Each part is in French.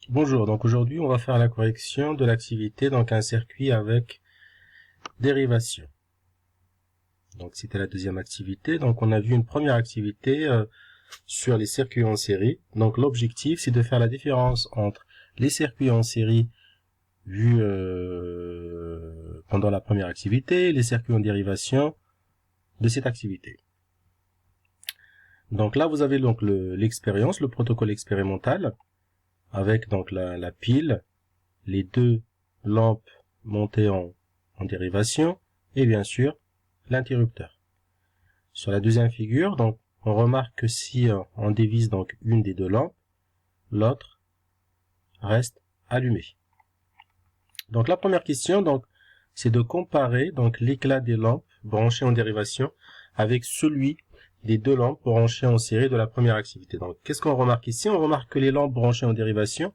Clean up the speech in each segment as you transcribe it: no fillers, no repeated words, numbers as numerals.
Bonjour, donc aujourd'hui on va faire la correction de l'activité, donc un circuit avec dérivation. Donc c'était la deuxième activité, donc on a vu une première activité sur les circuits en série. Donc l'objectif c'est de faire la différence entre les circuits en série vus pendant la première activité et les circuits en dérivation de cette activité. Donc là vous avez donc l'expérience, le protocole expérimental avec donc la pile, les deux lampes montées en dérivation et bien sûr l'interrupteur. Sur la deuxième figure, donc on remarque que si on divise donc une des deux lampes, l'autre reste allumée. Donc la première question donc c'est de comparer donc l'éclat des lampes branchées en dérivation avec celui des deux lampes branchées en série de la première activité. Donc qu'est-ce qu'on remarque ici? On remarque que les lampes branchées en dérivation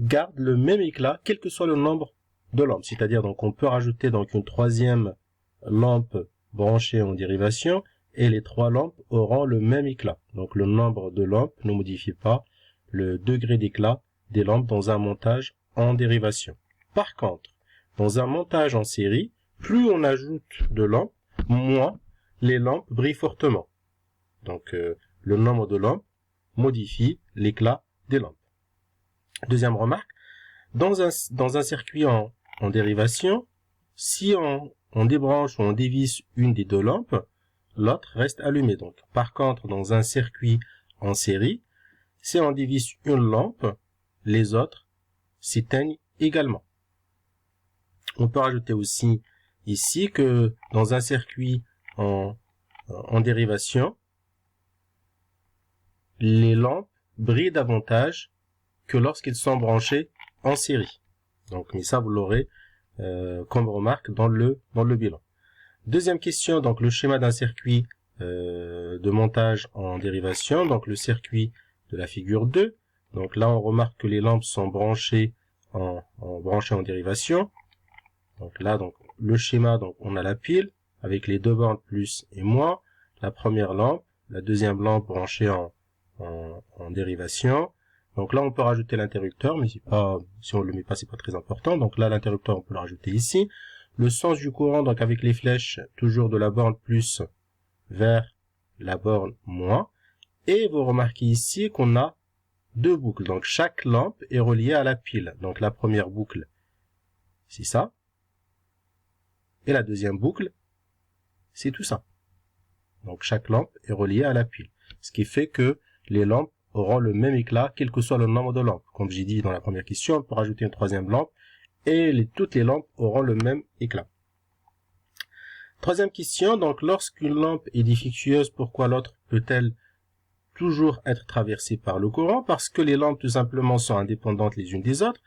gardent le même éclat quel que soit le nombre de lampes. C'est-à-dire donc on peut rajouter donc une troisième lampe branchée en dérivation et les trois lampes auront le même éclat. Donc le nombre de lampes ne modifie pas le degré d'éclat des lampes dans un montage en dérivation. Par contre, dans un montage en série, plus on ajoute de lampes, moins les lampes brillent fortement. Donc le nombre de lampes modifie l'éclat des lampes. Deuxième remarque, dans un circuit en dérivation, si on débranche ou on dévisse une des deux lampes, l'autre reste allumée. Donc, par contre, dans un circuit en série, si on dévisse une lampe, les autres s'éteignent également. On peut rajouter aussi ici que dans un circuit en dérivation, les lampes brillent davantage que lorsqu'ils sont branchés en série. Donc, mais ça, vous l'aurez comme remarque dans le bilan. Deuxième question, donc le schéma d'un circuit de montage en dérivation, donc le circuit de la figure 2. Donc là, on remarque que les lampes sont branchées en dérivation. Donc là, donc le schéma, donc on a la pile avec les deux bornes plus et moins, la première lampe, la deuxième lampe branchée en dérivation. Donc là, on peut rajouter l'interrupteur, mais c'est pas, si on le met pas, c'est pas très important. Donc là, l'interrupteur, on peut le rajouter ici. Le sens du courant, donc avec les flèches, toujours de la borne plus vers la borne moins. Et vous remarquez ici qu'on a deux boucles. Donc chaque lampe est reliée à la pile. Donc la première boucle, c'est ça. Et la deuxième boucle, c'est tout ça. Donc chaque lampe est reliée à la pile. Ce qui fait que les lampes auront le même éclat, quel que soit le nombre de lampes. Comme j'ai dit dans la première question, on peut rajouter une troisième lampe et toutes les lampes auront le même éclat. Troisième question, donc lorsqu'une lampe est défectueuse, pourquoi l'autre peut-elle toujours être traversée par le courant? Parce que les lampes tout simplement sont indépendantes les unes des autres.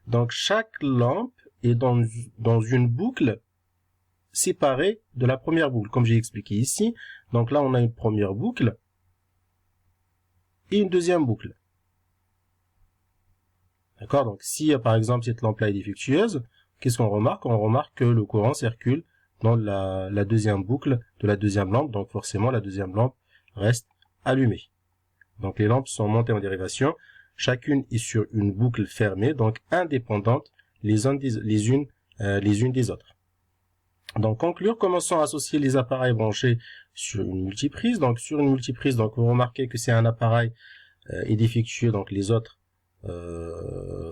Donc chaque lampe est dans une boucle séparée de la première boucle, comme j'ai expliqué ici. Donc là, on a une première boucle et une deuxième boucle. D'accord? Donc si par exemple cette lampe-là est défectueuse, qu'est-ce qu'on remarque? On remarque que le courant circule dans la deuxième boucle de la deuxième lampe, donc forcément la deuxième lampe reste allumée. Donc les lampes sont montées en dérivation, chacune est sur une boucle fermée, donc indépendante les unes des autres. Donc conclure, commençons à associer les appareils branchés sur une multiprise. Donc sur une multiprise, donc vous remarquez que c'est un appareil est défectueux, donc les autres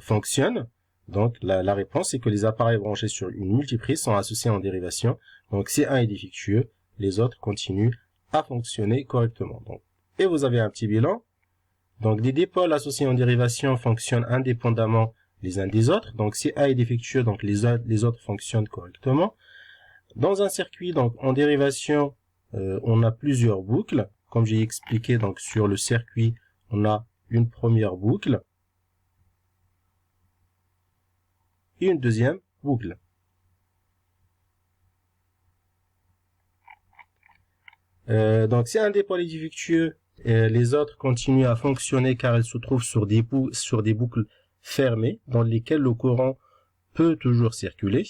fonctionnent. Donc la réponse c'est que les appareils branchés sur une multiprise sont associés en dérivation. Donc si un est défectueux, les autres continuent à fonctionner correctement. Donc, et vous avez un petit bilan. Donc des dipôles associés en dérivation fonctionnent indépendamment les uns des autres. Donc si un est défectueux, donc les autres fonctionnent correctement. Dans un circuit donc en dérivation, on a plusieurs boucles. Comme j'ai expliqué, donc sur le circuit, on a une première boucle et une deuxième boucle. Donc si un dipôle est défectueux, les autres continuent à fonctionner car elles se trouvent sur des boucles fermées dans lesquelles le courant peut toujours circuler.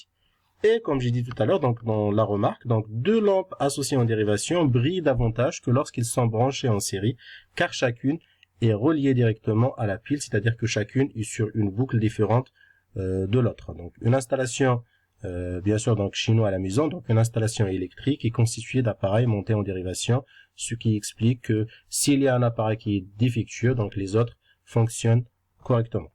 Et comme j'ai dit tout à l'heure, donc dans la remarque, donc deux lampes associées en dérivation brillent davantage que lorsqu'ils sont branchés en série, car chacune est reliée directement à la pile, c'est-à-dire que chacune est sur une boucle différente de l'autre. Donc une installation, bien sûr, donc chez nous à la maison, donc une installation électrique est constituée d'appareils montés en dérivation, ce qui explique que s'il y a un appareil qui est défectueux, donc les autres fonctionnent correctement.